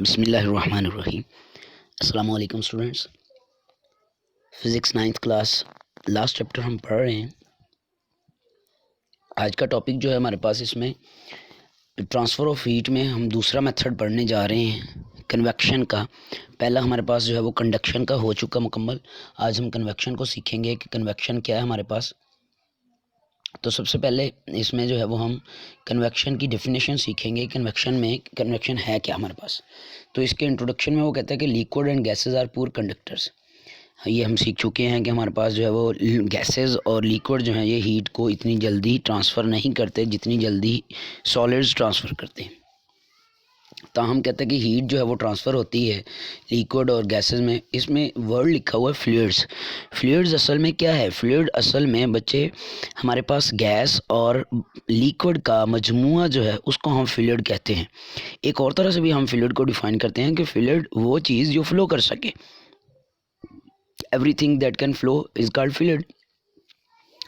बिस्मिल्लाहिर्रहमानिर्रहीम। अस्सलाम वालेकुम students. Physics 9th class last chapter हम पढ़ रहे हैं। आज का टॉपिक जो है हमारे पास, इसमें ट्रांसफ़र ऑफ हीट में हम दूसरा मेथड पढ़ने जा रहे हैं, कन्वेक्शन का। पहला हमारे पास जो है वो कंडक्शन का हो चुका मुकम्मल। आज हम कन्वेक्शन को सीखेंगे कि कन्वेक्शन क्या है हमारे पास। तो सबसे पहले इसमें जो है वो हम कन्वेक्शन की डेफिनेशन सीखेंगे। कन्वेक्शन है क्या हमारे पास। तो इसके इंट्रोडक्शन में वो कहता है कि liquid and gases are poor conductors. ये हम सीख चुके हैं कि हमारे पास जो है वो गैसेस और लिक्विड जो है ये हीट को इतनी जल्दी ट्रांसफ़र नहीं करते जितनी जल्दी सॉलिड्स ट्रांसफ़र करते हैं। तो हम कहते हैं कि हीट जो है वो ट्रांसफ़र होती है लिक्विड और गैसेस में। इसमें वर्ड लिखा हुआ है फ्लूइड्स। फ्लूइड्स असल में क्या है? फ्लूइड असल में बच्चे हमारे पास गैस और लिक्विड का मजमुआ जो है उसको हम फ्लूइड कहते हैं। एक और तरह से भी हम फ्लूइड को डिफ़ाइन करते हैं कि फ्लूइड वो चीज़ जो फ़्लो कर सके। Everything that can flow is called fluid.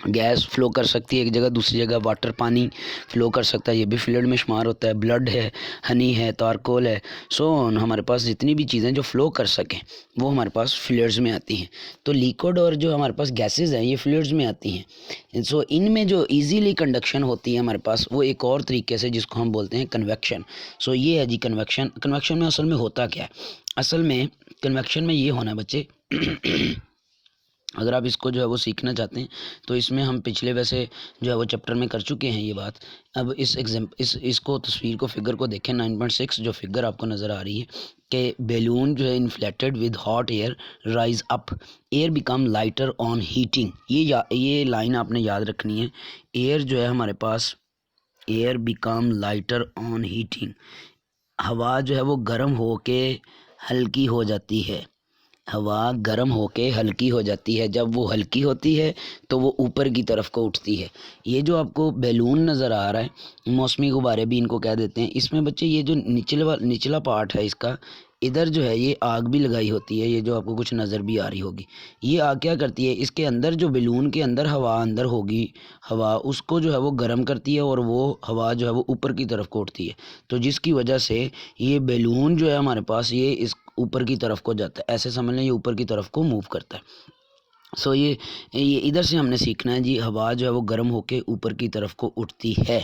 Gas flow कर सकती है एक जगह दूसरी जगह, वाटर पानी फ्लो कर सकता है, ये भी फ्लूइड में शुमार होता है। ब्लड है, हनी है, तारकोल है, सो हमारे पास जितनी भी चीज़ें जो फ्लो कर सकें वो हमारे पास फ्लूइड्स में आती हैं। तो लिक्विड और जो हमारे पास गैसेस हैं ये फ्लूइड्स में आती हैं। सो इनमें जो इजीली कंडक्शन होती है हमारे पास वो एक और तरीके से, जिसको हम बोलते हैं कन्वेक्शन। सो ये है जी कन्वेक्शन। कन्वेक्शन में असल में होता क्या है? असल में कन्वेक्शन में ये होना है बच्चे अगर आप इसको जो है वो सीखना चाहते हैं तो इसमें हम पिछले वैसे जो है वो चैप्टर में कर चुके हैं ये बात। अब इसको तस्वीर को, फिगर को देखें। 9.6 जो फिगर आपको नज़र आ रही है कि बैलून जो है inflated with hot air rise up, air become lighter on heating. ये लाइन आपने याद रखनी है। एयर जो है हमारे पास, air become lighter on heating, हवा जो है वो गर्म होके हल्की हो जाती है। हवा गर्म होके हल्की हो जाती है। जब वो हल्की होती है तो वो ऊपर की तरफ को उठती है। ये जो आपको बैलून नज़र आ रहा है, मौसमी गुब्बारे भी इनको कह देते हैं। इसमें बच्चे ये जो निचला पार्ट है इसका, इधर जो है ये आग भी लगाई होती है। ये जो आपको कुछ नज़र भी आ रही होगी, ये आग क्या करती है, इसके अंदर जो बैलून के अंदर हवा अंदर होगी, हवा उसको जो है वो गर्म करती है और वो हवा जो है वो ऊपर की तरफ को उठती है। तो जिसकी वजह से ये बैलून जो है हमारे पास ये इस ऊपर की तरफ को जाता है। ऐसे समझ लें ये ऊपर की तरफ को मूव करता है। सो ये इधर से हमने सीखना है जी। हवा जो है वो गर्म होके ऊपर की तरफ को उठती है।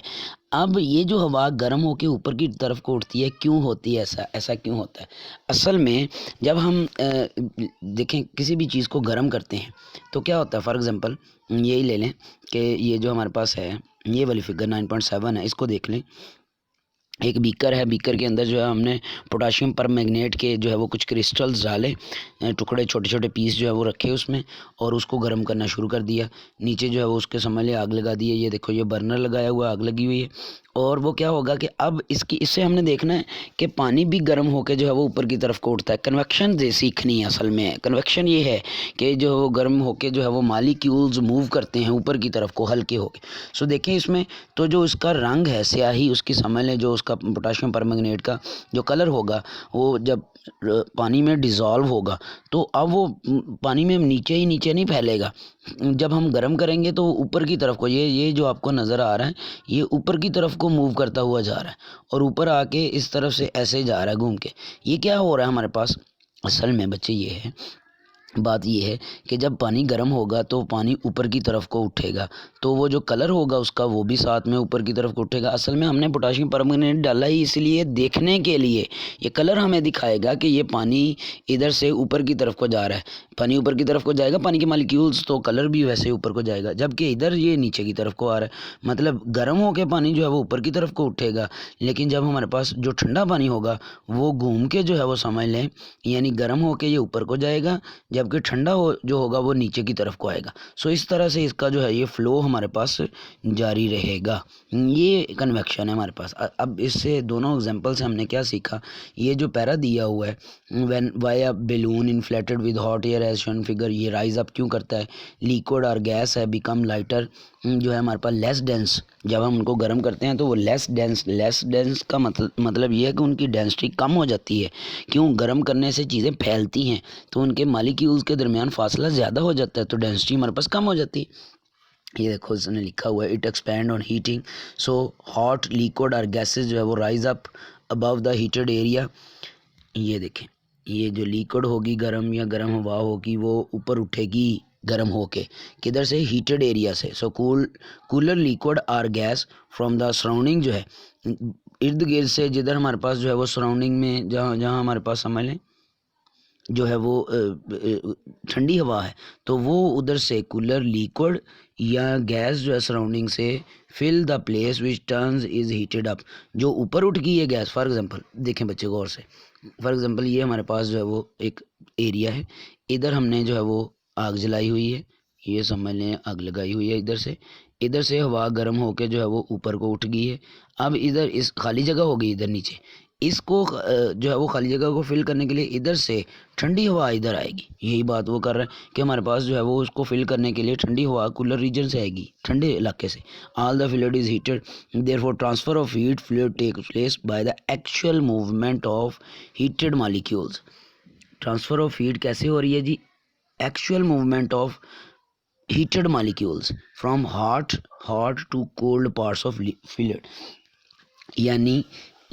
अब ये जो हवा गर्म होके ऊपर की तरफ को उठती है, क्यों होती है ऐसा? ऐसा क्यों होता है? असल में जब हम देखें किसी भी चीज़ को गर्म करते हैं तो क्या होता है। फॉर एग्ज़ाम्पल यही ले लें कि ये जो हमारे पास है ये वाली फिगर 9.7 है, इसको देख लें। एक बीकर है, बीकर के अंदर जो है हमने पोटाशियम परमैंगनेट के जो है वो कुछ क्रिस्टल्स डाले, टुकड़े छोटे छोटे पीस जो है वो रखे उसमें, और उसको गर्म करना शुरू कर दिया। नीचे जो है वो उसके समझ लिए आग लगा दी है। ये देखो ये बर्नर लगाया हुआ, आग लगी हुई है। और वो क्या होगा कि अब इससे हमने देखना है कि पानी भी गर्म होकर जो है वो ऊपर की तरफ को उठता है। कन्वेक्शन सीखनी है असल में। कन्वेक्शन ये है कि जो वो गर्म होकर जो है वो मालिक्यूल्स मूव करते हैं ऊपर की तरफ को हल्के होके। सो देखें इसमें तो जो इसका रंग है स्याही, उसकी समझ लें जो उसका पोटाशियम परमैंगनेट का जो कलर होगा वो जब पानी में डिज़ोल्व होगा तो अब वो पानी में नीचे ही नीचे नहीं फैलेगा। जब हम गर्म करेंगे तो ऊपर की तरफ को, ये जो आपको नज़र आ रहा है ये ऊपर की तरफ को मूव करता हुआ जा रहा है और ऊपर आके इस तरफ से ऐसे जा रहा है घूम के। ये क्या हो रहा है हमारे पास? असल में बच्चे ये है, बात ये है कि जब पानी गर्म होगा तो पानी ऊपर की तरफ को उठेगा, तो वो जो कलर होगा उसका वो भी साथ में ऊपर की तरफ को उठेगा। असल में हमने पोटाशियम परमैंगनेट डाला ही इसलिए देखने के लिए, ये कलर हमें दिखाएगा कि ये पानी इधर से ऊपर की तरफ को जा रहा है। पानी ऊपर की तरफ को जाएगा, पानी के मालिक्यूल्स, तो कलर भी वैसे ही ऊपर को जाएगा। जबकि इधर ये नीचे की तरफ को आ रहा है, मतलब गर्म होकर पानी जो है वो ऊपर की तरफ को उठेगा। लेकिन जब हमारे पास जो ठंडा पानी होगा वो घूम के जो है वो समझ लें, यानी गर्म होकर ये ऊपर को जाएगा, जबकि ठंडा जो होगा वो नीचे की तरफ को आएगा। सो इस तरह से इसका जो है ये फ़्लो हमारे पास जारी रहेगा। ये कन्वेक्शन है हमारे पास। अब इससे दोनों एग्जांपल से हमने क्या सीखा? ये जो पैरा दिया हुआ है, when why a balloon inflated with hot air as shown figure, ये राइज अप क्यों करता है? लिक्विड और गैस है बिकम लाइटर, जो है हमारे पास लेस डेंस। जब हम उनको गर्म करते हैं तो वो लेस डेंस का मतलब ये है कि उनकी डेंसिटी कम हो जाती है। क्यों? गर्म करने से चीज़ें फैलती हैं तो उनके मालिक्यूल्स के दरमियान फासला ज़्यादा हो जाता है, तो डेंसिटी हमारे पास कम हो जाती है। ये देखो इसने लिखा हुआ है, it expand on heating, so hot liquid और गैसेज जो है वो rise up above the heated area. ये देखें, ये जो लिक्विड होगी गर्म या गर्म हवा होगी वो ऊपर उठेगी गर्म होके, किधर से, हीटेड एरिया से। So cooler liquid or gas from the surrounding, जो है इर्द गिर्द से, जिधर हमारे पास जो है वो सराउंडिंग में, जहाँ जहाँ हमारे पास समझ लें जो है वो ठंडी हवा है, तो वो उधर से कूलर लिक्विड या गैस जो है सराउंडिंग से fill the place which turns is heated up, जो ऊपर उठ गई है गैस। फॉर एग्जांपल देखें बच्चे गौर से, फॉर एग्जांपल ये हमारे पास जो है वो एक एरिया है, इधर हमने जो है वो आग जलाई हुई है, ये समझ लें आग लगाई हुई है, इधर से हवा गर्म होके जो है वो ऊपर को उठ गई है। अब इधर इस खाली जगह हो गई इधर नीचे, इसको जो है वो खाली जगह को फिल करने के लिए इधर से ठंडी हवा इधर आएगी। यही बात वो कर रहा है कि हमारे पास जो है वो उसको फिल करने के लिए ठंडी हवा कूलर रीजन से आएगी, ठंडे इलाके से। All the fluid is heated, therefore transfer of heat fluid takes place by the actual movement of heated molecules. Transfer of heat कैसे हो रही है जी? Actual movement of heated molecules from hot to cold parts of fluid। यानी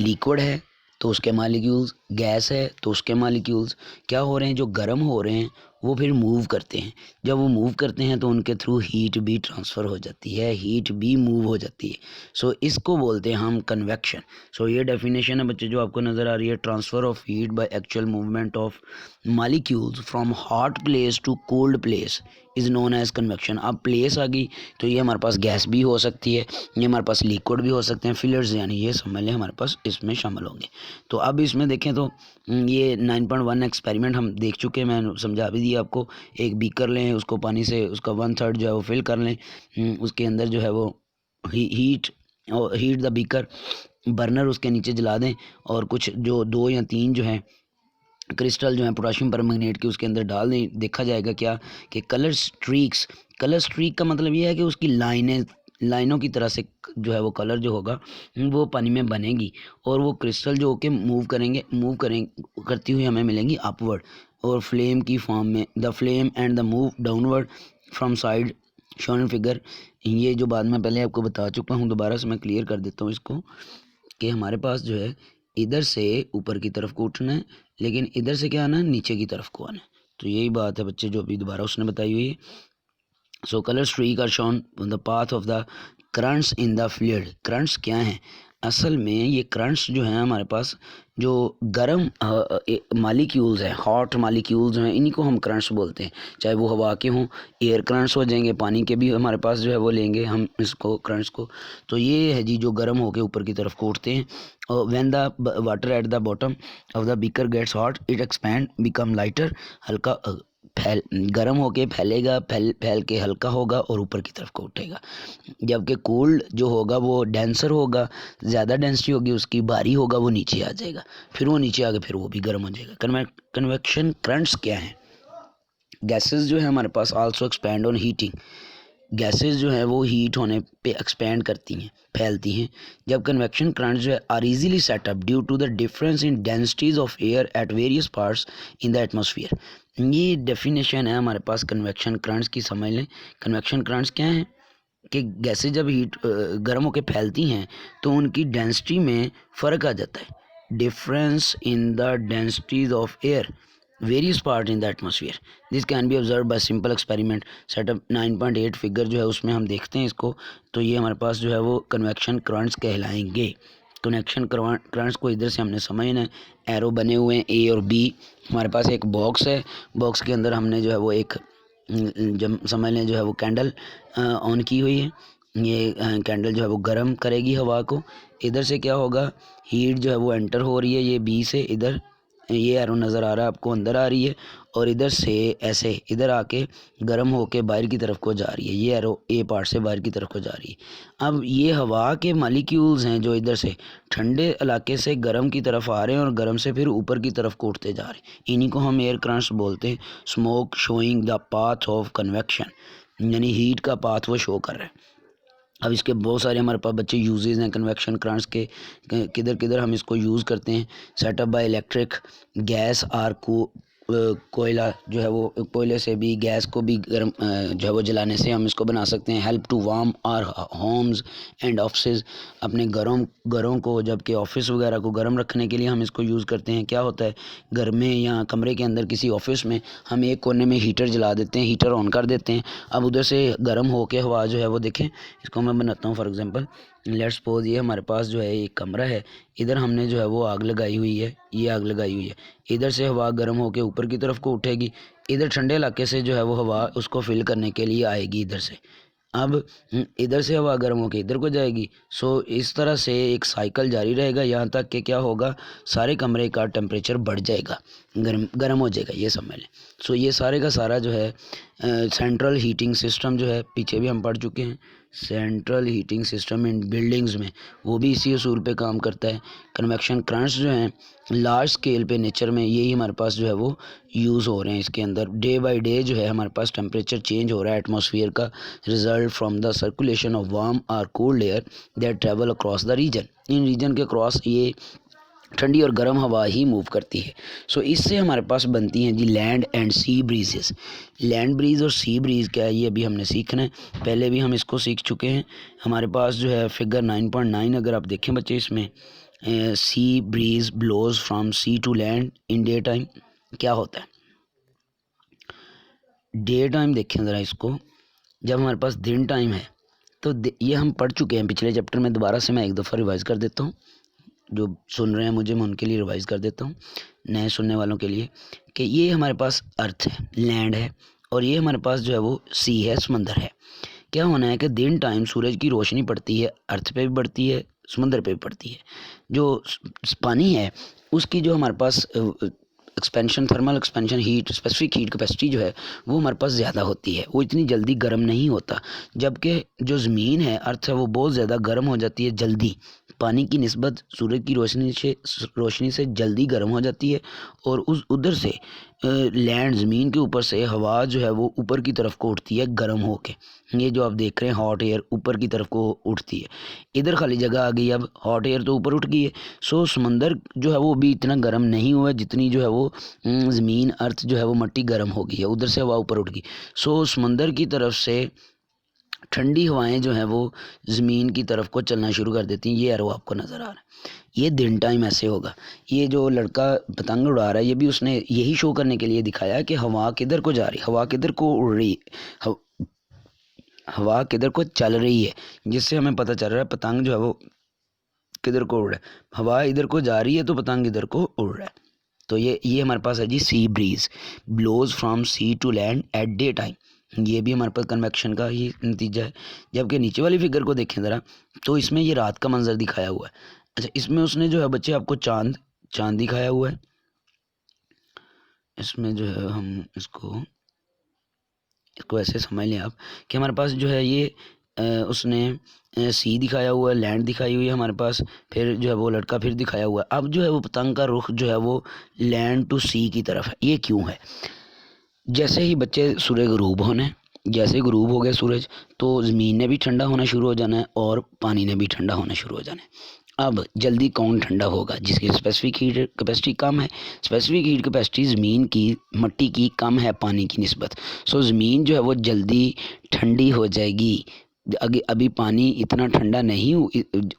liquid है तो उसके molecules, gas है तो उसके मालिक्यूल्स क्या हो रहे हैं, जो गर्म हो रहे हैं वो फिर मूव करते हैं। जब वो मूव करते हैं तो उनके थ्रू हीट भी ट्रांसफ़र हो जाती है, हीट भी मूव हो जाती है। सो इसको बोलते हैं हम कन्वेक्शन। सो ये डेफिनेशन है बच्चे जो आपको नज़र आ रही है, transfer of heat by actual movement of molecules from hot place to cold place is known as convection. अब प्लेस आ गई तो ये हमारे पास गैस भी हो सकती है, ये हमारे पास लिक्विड भी हो सकते हैं, फिलर्स यानी ये समझ लें हमारे पास इसमें शामिल होंगे। तो अब इसमें देखें तो ये 9.1 एक्सपेरिमेंट हम देख चुके हैं, मैं समझा भी दिया आपको। एक बीकर लें, उसको पानी से उसका 1/3 जो है वो फिल कर लें, उसके अंदर जो है वो हीट द बीकर, बर्नर उसके नीचे जला दें और कुछ जो 2 या 3 जो हैं क्रिस्टल जो है पोटाशियम परमैंगनेट की उसके अंदर डाल दें। देखा जाएगा क्या कि कलर स्ट्रीक का मतलब ये है कि उसकी लाइनों की तरह से जो है वो कलर जो होगा वो पानी में बनेगी, और वो क्रिस्टल जो होके मूव करती हुई हमें मिलेंगी अपवर्ड और फ्लेम की फॉर्म में। The flame and the move downward from side shown figure. ये जो बात मैं पहले आपको बता चुका हूँ, दोबारा से मैं क्लियर कर देता हूँ इसको, कि हमारे पास जो है इधर से ऊपर की तरफ को उठना है, लेकिन इधर से क्या आना है, नीचे की तरफ को आना है। तो यही बात है बच्चे जो अभी दोबारा उसने बताई हुई है। So colour streak are shown on the path of the currents in the fluid. Currents क्या हैं? असल में ये करंट्स जो हैं हमारे पास जो गर्म मालिक्यूल्स हैं, हॉट मालिक्यूल्स हैं, इन्हीं को हम करंट्स बोलते हैं। चाहे वो हवा के हों, एयर करंट्स हो जाएंगे, पानी के भी हमारे पास जो है वो लेंगे हम इसको करंट्स को। तो ये है जी जो गर्म होके ऊपर की तरफ को उठते हैं। और when the water at the bottom of the beaker gets hot it expand become lighter, हल्का गर्म होके फैलेगा, फैल के हल्का होगा और ऊपर की तरफ को उठेगा। जबकि कोल्ड जो होगा वो डेंसर होगा, ज़्यादा डेंसिटी होगी उसकी, भारी होगा, वो नीचे आ जाएगा, फिर वो नीचे आके फिर वो भी गर्म हो जाएगा। कन्वेक्शन करंट्स क्या हैं? गैसेस जो है हमारे पास also expand on heating. Gases जो है वो हीट होने पे एक्सपैंड करती हैं, फैलती हैं। जब कन्वेक्शन करंट्स जो है are easily set up due to the difference in densities of air at various parts in the atmosphere. ये डेफिनेशन है हमारे पास कन्वेक्शन करंट्स की, समझ लें। कन्वेक्शन करंट्स क्या हैं कि गैसें जब गर्म होकर फैलती हैं तो उनकी डेंसिटी में फ़र्क आ जाता है, difference in the densities of air various part in the atmosphere. This can be observe by simple experiment. Setup 9.8 figure जो है उसमें हम देखते हैं इसको। तो ये हमारे पास जो है वो कन्वेक्शन करंट्स कहलाएंगे। कनेक्शन करंट्स को इधर से हमने समझना है, एरो बने हुए हैं ए और बी। हमारे पास एक बॉक्स है, बॉक्स के अंदर हमने जो है वो एक जब समझ लें जो है वो कैंडल ऑन की हुई है। ये कैंडल जो है वो गर्म करेगी हवा को। इधर से क्या होगा, हीट जो है वो एंटर हो रही है, ये बी से इधर ये एरो नज़र आ रहा है आपको, अंदर आ रही है, और इधर से ऐसे इधर आके गर्म होके बाहर की तरफ को जा रही है। ये एरो ए पार्ट से बाहर की तरफ को जा रही है। अब ये हवा के मालिक्यूल्स हैं जो इधर से ठंडे इलाके से गर्म की तरफ आ रहे हैं और गर्म से फिर ऊपर की तरफ को उठते जा रहे हैं। इन्हीं को हम एयर करंट्स बोलते हैं। Smoke showing the path of convection, यानी हीट का पाथ वो शो कर रहा है। अब इसके बहुत सारे हमारे पास बच्चे यूजेस हैं कन्वेक्शन करंट्स के, किधर किधर हम इसको यूज़ करते हैं। Set up by electric gas or कोयला जो है वो, कोयले से भी, गैस को भी गर्म जो है वो जलाने से हम इसको बना सकते हैं। Help to warm our homes and office, अपने घरों को, जबकि ऑफिस वगैरह को गर्म रखने के लिए हम इसको यूज़ करते हैं। क्या होता है, घर में या कमरे के अंदर किसी ऑफिस में हम एक कोने में हीटर जला देते हैं, हीटर ऑन कर देते हैं। अब उधर से गर्म होकर हवा जो है वो, देखें इसको मैं बनाता हूँ फॉर एग्जांपल। लेट्स सपोज ये हमारे पास जो है एक कमरा है, इधर हमने जो है वो आग लगाई हुई है, ये आग लगाई हुई है। इधर से हवा गर्म होकर ऊपर की तरफ को उठेगी, इधर ठंडे इलाके से जो है वो हवा उसको फिल करने के लिए आएगी इधर से। अब इधर से हवा गर्म होकर इधर को जाएगी। सो इस तरह से एक साइकिल जारी रहेगा यहाँ तक कि क्या होगा, सारे कमरे का टेम्परेचर बढ़ जाएगा, गर्म हो जाएगा, ये समझ लें। सो ये सारे का सारा जो है सेंट्रल हीटिंग सिस्टम जो है, पीछे भी हम पढ़ चुके हैं, central heating system in buildings में, वो भी इसी असूल पे काम करता है। कन्वेक्शन करंट्स जो हैं लार्ज स्केल पे नेचर में यही हमारे पास जो है वो यूज़ हो रहे हैं। इसके अंदर डे बाय डे जो है हमारे पास टेम्परेचर चेंज हो रहा है एटमॉस्फेयर का, result from the circulation of warm और cooled air that travel across the region. इन रीजन के क्रॉस ये ठंडी और गर्म हवा ही मूव करती है। सो इससे हमारे पास बनती हैं जी land and sea breezes. Land breeze और सी ब्रीज क्या है, ये अभी हमने सीखना है, पहले भी हम इसको सीख चुके हैं। हमारे पास जो है फिगर 9.9 अगर आप देखें बच्चे, इसमें sea breeze blows from sea to land in day time. क्या होता है डे टाइम, देखें ज़रा इसको, जब हमारे पास दिन टाइम है तो ये हम पढ़ चुके हैं पिछले चैप्टर में, दोबारा से मैं एक दफ़ा रिवाइज़ कर देता हूँ। जो सुन रहे हैं मुझे, मैं उनके लिए रिवाइज़ कर देता हूँ, नए सुनने वालों के लिए, कि ये हमारे पास अर्थ है, लैंड है, और ये हमारे पास जो है वो सी है, समंदर है। क्या होना है कि दिन टाइम सूरज की रोशनी पड़ती है, अर्थ पे भी पड़ती है, समंदर पे भी पड़ती है। जो पानी है उसकी जो हमारे पास expansion, thermal expansion, heat, specific heat capacity जो है वो हमारे पास ज़्यादा होती है, वो इतनी जल्दी गर्म नहीं होता। जबकि जो ज़मीन है, अर्थ है, वो बहुत ज़्यादा गर्म हो जाती है जल्दी, पानी की निस्बत सूरज की रोशनी से जल्दी गर्म हो जाती है। और उस उधर से लैंड, ज़मीन के ऊपर से हवा जो है वो ऊपर की तरफ को उठती है गर्म होके। ये जो आप देख रहे हैं हॉट एयर ऊपर की तरफ को उठती है, इधर खाली जगह आ गई, अब हॉट एयर तो ऊपर उठ गई है। सो समंदर जो है वो भी इतना गर्म नहीं हुआ जितनी जो है वो ज़मीन, अर्थ जो है वो मट्टी गर्म हो गई है, उधर से हवा ऊपर उठ गई। सो समंदर की तरफ से ठंडी हवाएं जो हैं वो ज़मीन की तरफ को चलना शुरू कर देती हैं। ये एरो आपको नज़र आ रहा है, ये दिन टाइम ऐसे होगा। ये जो लड़का पतंग उड़ा रहा है, ये भी उसने यही शो करने के लिए दिखाया कि हवा किधर को जा रही, हवा किधर को उड़ रही, हवा किधर को चल रही है, जिससे हमें पता चल रहा है पतंग जो है वो किधर को उड़ रहा है। हवा इधर को जा रही है तो पतंग इधर को उड़ रहा है। तो ये हमारे पास है जी sea breeze blows from sea to land at day time. ये भी हमारे पास कन्वेक्शन का ही नतीजा है। जबकि नीचे वाली फिगर को देखें ज़रा, तो इसमें ये रात का मंजर दिखाया हुआ है। अच्छा, इसमें उसने जो है बच्चे आपको चांद दिखाया हुआ है। इसमें जो है हम इसको ऐसे समझ लें आप कि हमारे पास जो है ये उसने सी दिखाया हुआ है, लैंड दिखाई हुई है हमारे पास, फिर जो है वो लड़का फिर दिखाया हुआ है। अब जो है वो पतंग का रुख जो है वो लैंड टू सी की तरफ है। ये क्यों है? जैसे ही बच्चे सूर्य गुरूब होने, जैसे गुरूब हो गया सूरज, तो ज़मीन ने भी ठंडा होना शुरू हो जाना है और पानी ने भी ठंडा होना शुरू हो जाना है। अब जल्दी कौन ठंडा होगा? जिसकी स्पेसिफिक हीट कैपेसिटी कम है। स्पेसिफिक हीट कैपेसिटी ज़मीन की, मट्टी की कम है पानी की निस्बत। सो ज़मीन जो है वो जल्दी ठंडी हो जाएगी। अभी पानी इतना ठंडा नहीं,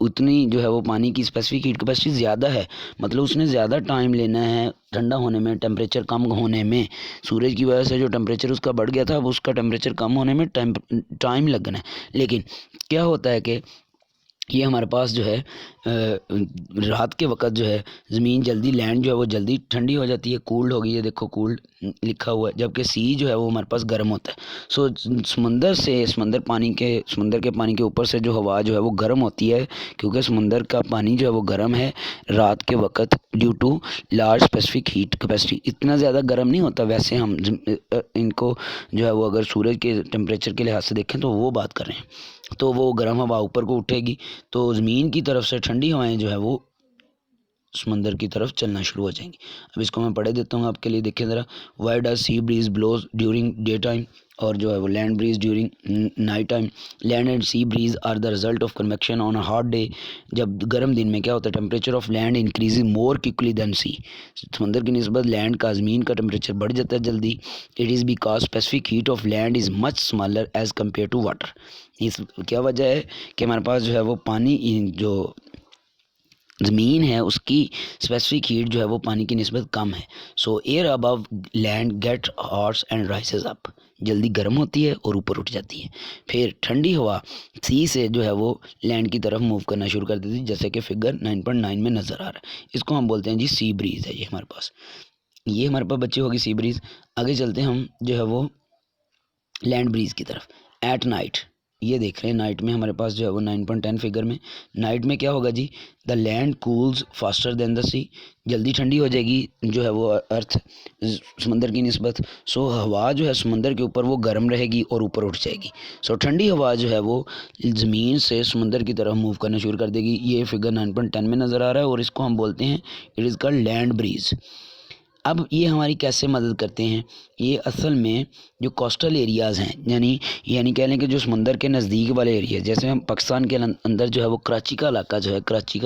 उतनी जो है वो पानी की स्पेसिफिक हीट कैपेसिटी ज़्यादा है, मतलब उसने ज़्यादा टाइम लेना है ठंडा होने में, टेम्परेचर कम होने में। सूरज की वजह से जो टेम्परेचर उसका बढ़ गया था, अब उसका टेम्परेचर कम होने में टाइम लगना है। लेकिन क्या होता है कि ये हमारे पास जो है रात के वक्त जो है ज़मीन जल्दी, लैंड जो है वो जल्दी ठंडी हो जाती है, कूल्ड हो गई है, देखो कूल्ड लिखा हुआ है। जबकि सी जो है वो हमारे पास गर्म होता है। सो समंदर के पानी के ऊपर से जो हवा जो है वो गर्म होती है, क्योंकि समंदर का पानी जो है वो गर्म है रात के वक्त due to large specific heat capacity. इतना ज़्यादा गर्म नहीं होता वैसे, हम इनको जो है वो अगर सूरज के टेम्परेचर के लिहाज से देखें तो वो बात कर रहे हैं। तो वो गर्म हवा ऊपर को उठेगी तो ज़मीन की तरफ से ठंडी हवाएं जो है वो समंदर की तरफ चलना शुरू हो जाएंगी। अब इसको मैं पढ़े देता हूँ आपके लिए, देखिए ज़रा। Why does sea breeze blows during day time? और जो है वो land breeze during night time. Land and sea breeze are the result of convection on a hot day. जब गर्म दिन में क्या होता है, temperature of land increase more quickly than sea. समंदर की निस्बत लैंड का ज़मीन का टेम्परेचर बढ़ जाता है जल्दी। It is because specific heat of land is much smaller as compare to water. इस क्या वजह है कि हमारे पास जो है वो पानी, जो ज़मीन है उसकी स्पेसिफिक हीट जो है वो पानी की निस्बत कम है। So air above land get hots and rises up. जल्दी गर्म होती है और ऊपर उठ जाती है। फिर ठंडी हवा सी से जो है वो लैंड की तरफ मूव करना शुरू कर देती है, जैसे कि फिगर 9.9 में नज़र आ रहा है। इसको हम बोलते हैं जी सी ब्रीज़ है। ये हमारे पास बच्ची होगी सी ब्रीज़। आगे चलते हैं हम जो है वो लैंड ब्रीज की तरफ। एट नाइट, ये देख रहे हैं नाइट में हमारे पास जो है वो 9.10 फिगर में, नाइट में क्या होगा जी, the land cools faster than the sea. जल्दी ठंडी हो जाएगी जो है वो अर्थ समंदर की निस्बत। सो हवा जो है समंदर के ऊपर वो गर्म रहेगी और ऊपर उठ जाएगी। सो ठंडी हवा जो है वो ज़मीन से समंदर की तरफ मूव करना शुरू कर देगी। ये फिगर 9.10 में नज़र आ रहा है और इसको हम बोलते हैं it is called land breeze. अब ये हमारी कैसे मदद करते हैं, ये असल में जो कोस्टल एरियाज़ हैं, यानी कह लें कि जो समंदर के नज़दीक वाले एरिया, जैसे हम पाकिस्तान के अंदर जो है वो कराची का इलाका जो है, कराची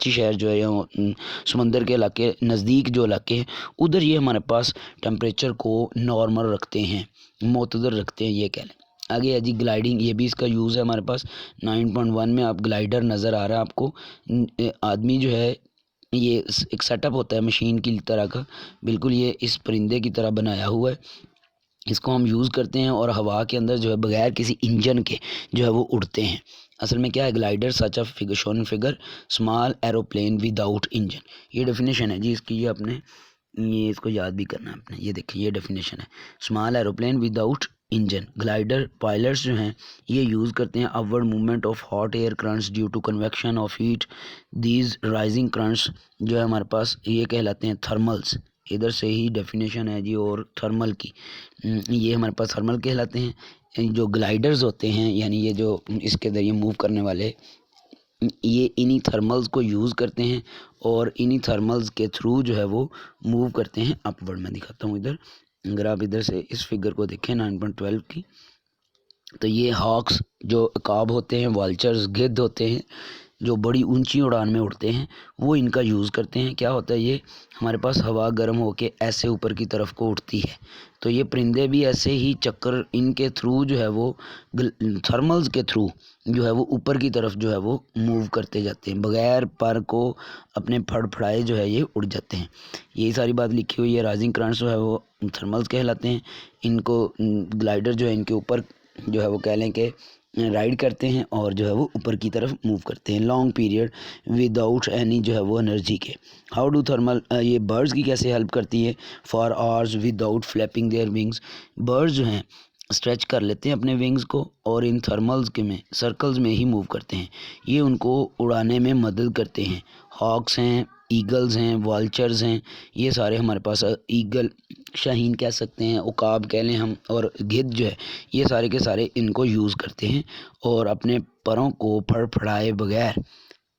शहर जो है, या समंदर के इलाके नज़दीक जो इलाके हैं, उधर ये हमारे पास टेम्परेचर को नॉर्मल रखते हैं, मोतदर रखते हैं, ये कह लें। आगे है जी ग्लाइडिंग, ये भी इसका यूज़ है हमारे पास। 9.1 में आप ग्लाइडर नज़र आ रहा है आपको। आदमी जो है, ये एक सेटअप होता है मशीन की तरह का, बिल्कुल ये इस परिंदे की तरह बनाया हुआ है। इसको हम यूज़ करते हैं और हवा के अंदर जो है बगैर किसी इंजन के जो है वो उड़ते हैं। असल में क्या है, glider such of figure shown figure small aeroplane without engine. ये डेफिनेशन है जी इसकी, ये अपने ये इसको याद भी करना है आपने। ये देखिए ये डेफिनेशन है, small aeroplane without engine. Glider pilots जो हैं ये यूज़ करते हैं upward movement of hot air currents due to convection of heat. These rising currents जो है हमारे पास ये कहलाते हैं थर्मल्स। इधर से ही डेफिनेशन है जी, और थर्मल की ये हमारे पास थर्मल कहलाते हैं। जो ग्लाइडर्स होते हैं, यानी ये जो इसके ज़रिए मूव करने वाले, ये इन्हीं थर्मल्स को यूज़ करते हैं और इन्हीं थर्मल्स के थ्रू जो है वो मूव करते हैं अपवर्ड। मैं दिखाता हूँ इधर, अगर आप इधर से इस फिगर को देखें 9.12 की, तो ये हॉक्स जो अकाब होते हैं, वाल्चर्स गिद्ध होते हैं जो बड़ी ऊंची उड़ान में उड़ते हैं, वो इनका यूज़ करते हैं। क्या होता है, ये हमारे पास हवा गर्म होके ऐसे ऊपर की तरफ को उठती है, तो ये परिंदे भी ऐसे ही चक्कर इनके थ्रू जो है वो थर्मल्स के थ्रू जो है वो ऊपर की तरफ जो है वो मूव करते जाते हैं, बगैर पर को अपने फड़फड़ाए जो है ये उड़ जाते हैं। यही सारी बात लिखी हुई है। राइजिंग करंट्स जो है वो थर्मल्स कहलाते हैं। इनको ग्लाइडर जो है इनके ऊपर जो है वो कह लें कि राइड करते हैं और जो है वो ऊपर की तरफ मूव करते हैं लॉन्ग पीरियड विदाउट एनी जो है वो एनर्जी के। हाउ डू थर्मल, ये बर्ड्स की कैसे हेल्प करती है, for hours without flapping their wings. Birds जो हैं स्ट्रेच कर लेते हैं अपने विंग्स को और इन थर्मल्स के में सर्कल्स में ही मूव करते हैं, ये उनको उड़ाने में मदद करते हैं। हॉक्स हैं, ईगल्स हैं, वाल्चर्स हैं, ये सारे हमारे पास, ईगल शाहीन कह सकते हैं, उकाब कह लें हम, और गिद्ध जो है, ये सारे के सारे इनको यूज़ करते हैं और अपने परों को फड़फड़ाए बगैर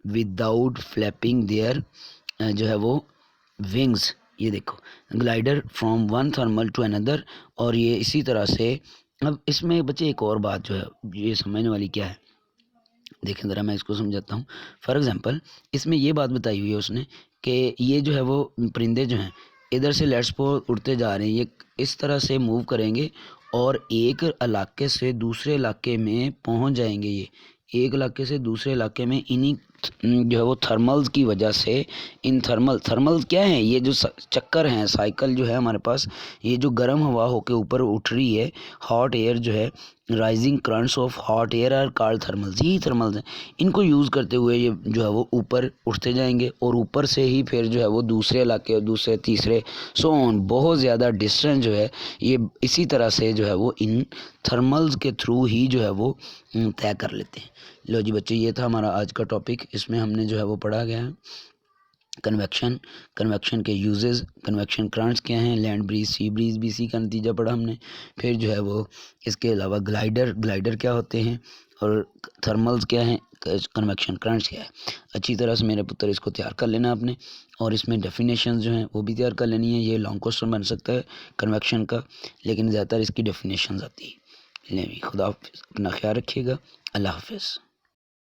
विदाउट फ्लैपिंग देयर जो है वो विंग्स। ये देखो glider from one thermal to another. और ये इसी तरह से, अब इसमें बच्चे एक और बात जो है ये समझने वाली क्या है, देखें ज़रा मैं इसको समझाता हूँ। फॉर एग्ज़ाम्पल इसमें ये बात बताई हुई है उसने कि ये जो है वो परिंदे जो हैं इधर से लेट्स सपोज उड़ते जा रहे हैं, ये इस तरह से मूव करेंगे और एक इलाके से दूसरे इलाके में पहुँच जाएंगे। ये एक इलाके से दूसरे इलाके में इन्हीं जो है वो थर्मल्स की वजह से, इन थर्मल्स क्या हैं, ये जो चक्कर हैं, साइकिल जो है हमारे पास, ये जो गर्म हवा होके ऊपर उठ रही है, हॉट एयर जो है, rising currents of hot air are called thermals. यही थर्मल्स हैं, इनको यूज़ करते हुए ये जो है वो ऊपर उठते जाएंगे और ऊपर से ही फिर जो है वो दूसरे इलाके और दूसरे तीसरे सो ऑन, बहुत ज़्यादा डिस्टेंस जो है ये इसी तरह से जो है वो इन थर्मल्स के थ्रू ही जो है वो तय कर लेते हैं। लो जी बच्चे, ये था हमारा आज का टॉपिक। इसमें हमने जो है वो पढ़ा गया है कन्वेक्शन के यूजेस, कन्वेक्शन करंट्स क्या हैं, लैंड ब्रीज, सी ब्रीज भी, सी का नतीजा पढ़ा हमने। फिर जो है वो इसके अलावा ग्लाइडर क्या होते हैं, और थर्मल्स क्या हैं, कन्वेक्शन करंट्स क्या है। अच्छी तरह से मेरे पुत्र इसको तैयार कर लेना आपने, और इसमें डेफिनेशन जो हैं वो भी तैयार कर लेनी है। ये लॉन्ग क्वेश्चन बन सकता है कन्वेक्शन का, लेकिन ज़्यादातर इसकी डेफिनेशन आती है। खुदा हाफिज़, अपना ख्याल रखिएगा। अल्लाह हाफिज़।